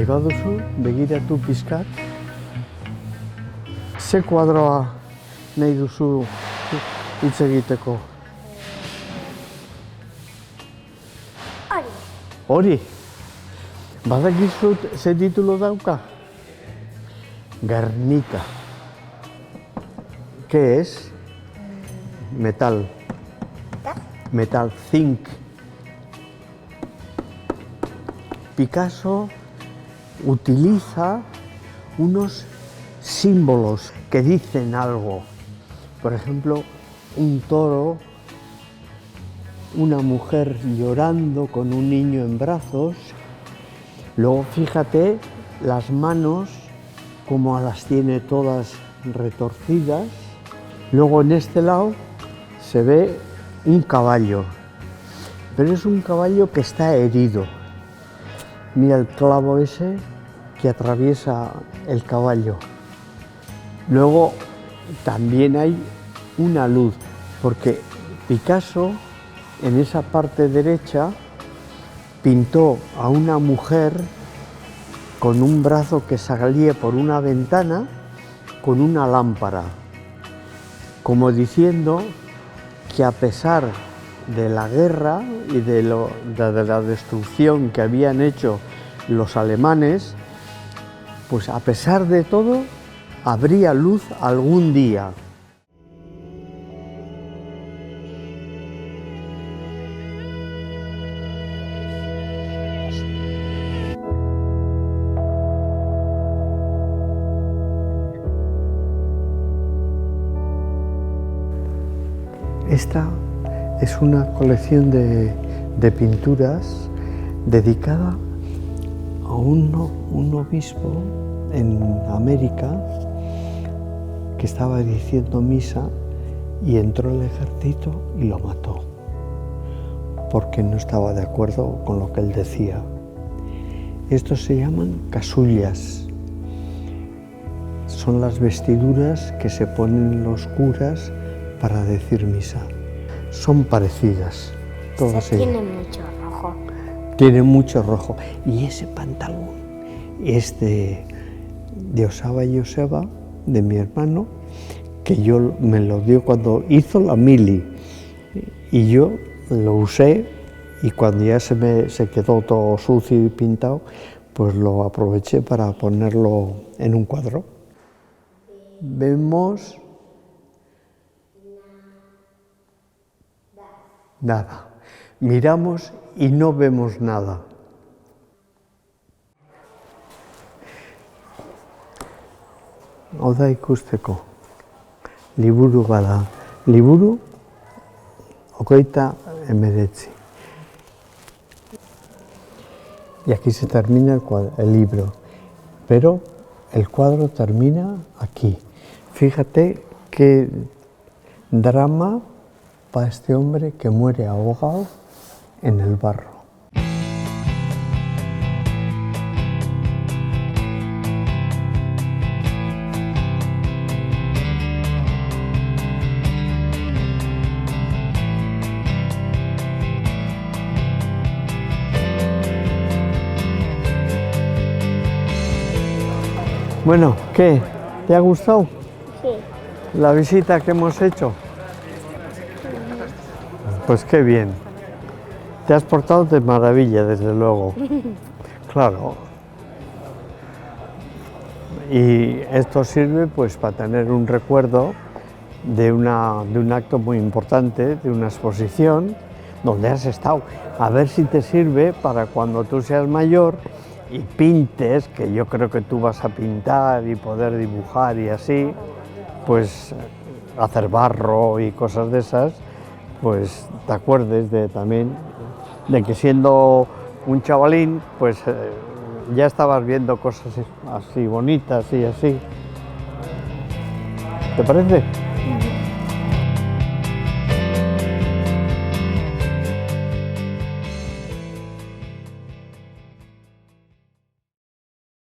Nahi baduzu, begiratu pizkat. Ze kuadroa nahi duzu hitz egiteko? Hori. Badakizut ze titulo dauka? Guernica. ¿Qué es? Metal. Metal, zinc. Picasso utiliza unos símbolos que dicen algo. Por ejemplo, un toro, una mujer llorando con un niño en brazos. Luego fíjate las manos, como las tiene todas retorcidas. Luego en este lado se ve un caballo, pero es un caballo que está herido. Mira el clavo ese que atraviesa el caballo. Luego también hay una luz, porque Picasso en esa parte derecha pintó a una mujer con un brazo que salía por una ventana con una lámpara, como diciendo que a pesar de la guerra y de la destrucción que habían hecho los alemanes, pues a pesar de todo, habría luz algún día. Esta es una colección de pinturas dedicada a un obispo en América que estaba diciendo misa y entró el ejército y lo mató porque no estaba de acuerdo con lo que él decía. Estos se llaman casullas. Son las vestiduras que se ponen los curas para decir misa. Son parecidas, todas ellas. Tiene mucho rojo. Tiene mucho rojo. Y ese pantalón es de Osaba y Joseba, de mi hermano, que yo me lo dio cuando hizo la mili. Y yo lo usé y cuando ya se quedó todo sucio y pintado, pues lo aproveché para ponerlo en un cuadro. Vemos nada. Miramos y no vemos nada. Oda ikusteko. Liburu bada. Liburu 29. Y aquí se termina el libro. Pero el cuadro termina aquí. Fíjate qué drama para este hombre que muere ahogado en el barro. Bueno, ¿qué? ¿Te ha gustado? Sí. La visita que hemos hecho. Pues qué bien. Te has portado de maravilla, desde luego. Claro. Y esto sirve pues para tener un recuerdo de un acto muy importante, de una exposición donde has estado. A ver si te sirve para cuando tú seas mayor y pintes, que yo creo que tú vas a pintar y poder dibujar y así, pues hacer barro y cosas de esas, pues te acuerdes también de que siendo un chavalín, pues ya estabas viendo cosas así bonitas y así. ¿Te parece?